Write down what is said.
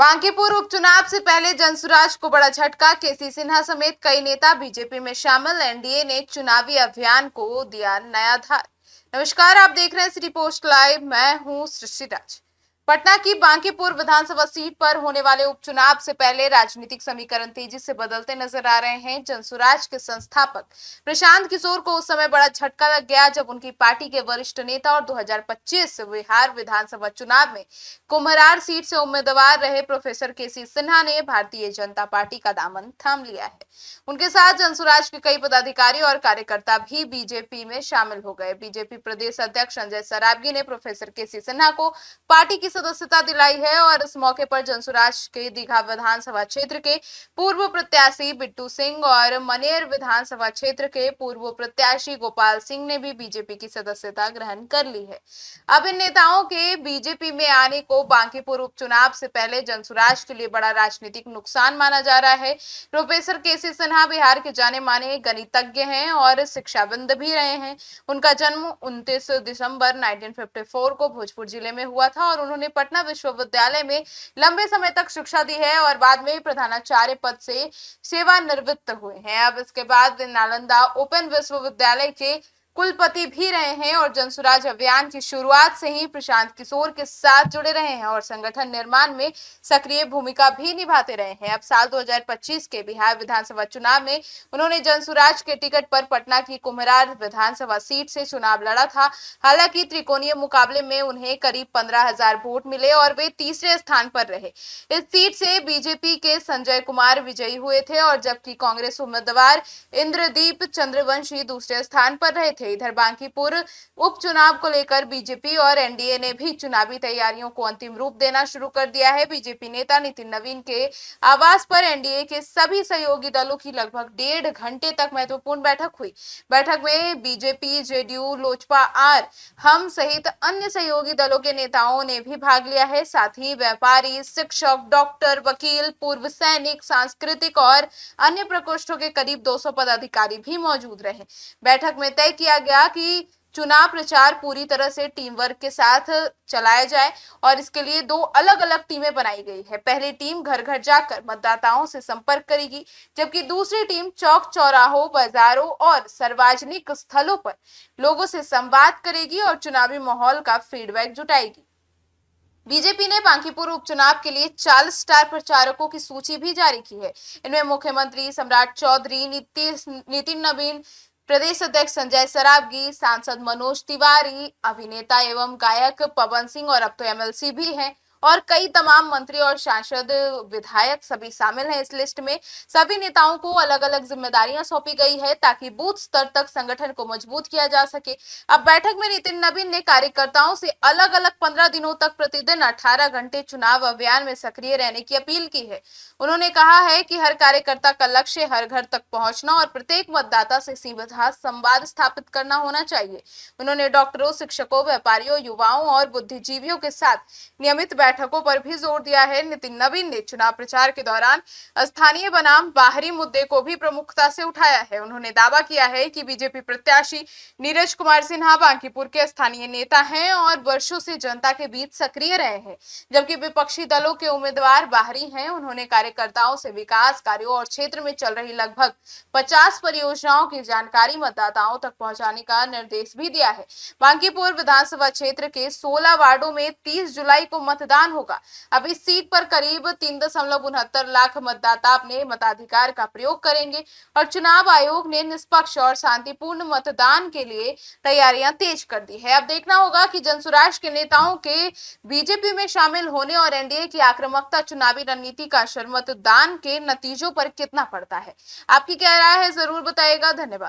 बांकीपुर उपचुनाव से पहले जनसुराज को बड़ा झटका। केसी सिन्हा समेत कई नेता बीजेपी में शामिल। एनडीए ने चुनावी अभियान को दिया नया धार। नमस्कार, आप देख रहे हैं सिटी पोस्ट लाइव। मैं हूं सृष्टि राज। पटना की बांकीपुर विधानसभा सीट पर होने वाले उपचुनाव से पहले राजनीतिक समीकरण तेजी से बदलते नजर आ रहे हैं। जनसुराज के संस्थापक प्रशांत किशोर को उस समय बड़ा झटका लग गया जब उनकी पार्टी के वरिष्ठ नेता और 2025 बिहार विधानसभा चुनाव में कुम्हरार सीट से उम्मीदवार रहे प्रोफेसर केसी सिन्हा ने भारतीय जनता पार्टी का दामन थाम लिया है। उनके साथ जनसुराज के कई पदाधिकारी और कार्यकर्ता भी बीजेपी में शामिल हो गए। बीजेपी प्रदेश अध्यक्ष संजय सरावगी ने प्रोफेसर केसी सिन्हा को पार्टी की सदस्यता दिलाई है और इस मौके पर जनसुराज के दीघा विधानसभा क्षेत्र के पूर्व प्रत्याशी बिट्टू सिंह और मनेर विधानसभा क्षेत्र के पूर्व प्रत्याशी गोपाल सिंह ने भी बीजेपी की सदस्यता ग्रहण कर ली है। अब इन नेताओं के बीजेपी में आने को बांकीपुर उपचुनाव से पहले जनसुराज के लिए बड़ा राजनीतिक नुकसान माना जा रहा है। प्रोफेसर केसी सिन्हा बिहार के जाने माने गणितज्ञ हैं और शिक्षाविद भी रहे हैं। उनका जन्म 29 दिसंबर 1954 को भोजपुर जिले में हुआ था और उन्होंने पटना विश्वविद्यालय में लंबे समय तक शिक्षा दी है और बाद में प्रधानाचार्य पद से सेवानिवृत्त हुए हैं। अब इसके बाद नालंदा ओपन विश्वविद्यालय के कुलपति भी रहे हैं और जनसुराज अभियान की शुरुआत से ही प्रशांत किशोर के साथ जुड़े रहे हैं और संगठन निर्माण में सक्रिय भूमिका भी निभाते रहे हैं। अब साल 2025 के बिहार विधानसभा चुनाव में उन्होंने जनसुराज के टिकट पर पटना की कुम्हरार विधानसभा सीट से चुनाव लड़ा था। हालांकि त्रिकोणीय मुकाबले में उन्हें करीब 15,000 वोट मिले और वे तीसरे स्थान पर रहे। इस सीट से बीजेपी के संजय कुमार विजयी हुए थे और जबकि कांग्रेस उम्मीदवार इंद्रदीप चंद्रवंशी दूसरे स्थान पर रहे थे। इधर बांकीपुर उपचुनाव को लेकर बीजेपी और एनडीए ने भी चुनावी तैयारियों को अंतिम रूप देना शुरू कर दिया है। बीजेपी नेता नितिन नवीन के आवास पर एनडीए के सभी सहयोगी दलों की लगभग 1.5 घंटे तक महत्वपूर्ण बैठक हुई। बैठक में बीजेपी, जेडीयू, लोजपा, हम सहित अन्य सहयोगी दलों के नेताओं ने भी भाग लिया है। साथ ही व्यापारी, शिक्षक, डॉक्टर, वकील, पूर्व सैनिक, सांस्कृतिक और अन्य प्रकोष्ठों के करीब 200 पदाधिकारी भी मौजूद रहे। बैठक में तय किया गया कि चुनाव प्रचार पूरी तरह से टीम वर्क के साथ चलाया जाए और इसके लिए 2 अलग-अलग टीमें बनाई गई है। पहली टीम घर-घर जाकर मतदाताओं से संपर्क करेगी, जबकि दूसरी टीम चौक चौराहों, बाजारों और सार्वजनिक स्थलों पर लोगों से संवाद करेगी और चुनावी माहौल का फीडबैक जुटाएगी। बीजेपी ने बांकीपुर उपचुनाव के लिए 40 स्टार प्रचारकों की सूची भी जारी की है। इनमें मुख्यमंत्री सम्राट चौधरी, नितिन नवीन, प्रदेश अध्यक्ष संजय सरावगी, सांसद मनोज तिवारी, अभिनेता एवं गायक पवन सिंह और अब तो एमएलसी भी हैं और कई तमाम मंत्री और सांसद, विधायक सभी शामिल हैं इस लिस्ट में। सभी नेताओं को अलग अलग जिम्मेदारियां सौंपी गई है ताकि बूथ स्तर तक संगठन को मजबूत किया जा सके। अब बैठक में नितिन नवीन ने कार्यकर्ताओं से अलग अलग 15 दिनों तक प्रतिदिन 18 घंटे चुनाव अभियान में सक्रिय रहने की अपील की है। उन्होंने कहा है कि हर कार्यकर्ता का लक्ष्य हर घर तक पहुंचना और प्रत्येक मतदाता से सीधा संवाद स्थापित करना होना चाहिए। उन्होंने डॉक्टरों, शिक्षकों, व्यापारियों, युवाओं और बुद्धिजीवियों के साथ नियमित बैठकों पर भी जोर दिया है। नितिन नवीन ने चुनाव प्रचार के दौरान स्थानीय बनाम बाहरी मुद्दे को भी प्रमुखता से उठाया है। उन्होंने दावा किया है कि बीजेपी प्रत्याशी नीरज कुमार सिन्हा बांकीपुर के स्थानीय नेता हैं और वर्षों से जनता के बीच सक्रिय रहे हैं, जबकि विपक्षी दलों के उम्मीदवार बाहरी हैं। उन्होंने कार्यकर्ताओं से विकास कार्यों और क्षेत्र में चल रही लगभग 50 परियोजनाओं की जानकारी मतदाताओं तक पहुंचाने का निर्देश भी दिया है। बांकीपुर विधानसभा क्षेत्र के 16 वार्डों में 30 जुलाई को मतदान होगा। अब इस सीट पर करीब 3.69 लाख मतदाता अपने मताधिकार का प्रयोग करेंगे और चुनाव आयोग ने निष्पक्ष और शांतिपूर्ण मतदान के लिए तैयारियां तेज कर दी है। अब देखना होगा कि जनसुराज के नेताओं के बीजेपी में शामिल होने और एनडीए की आक्रामकता चुनावी रणनीति का असर मतदान के नतीजों पर कितना पड़ता है। आपकी क्या राय है, जरूर बताइएगा। धन्यवाद।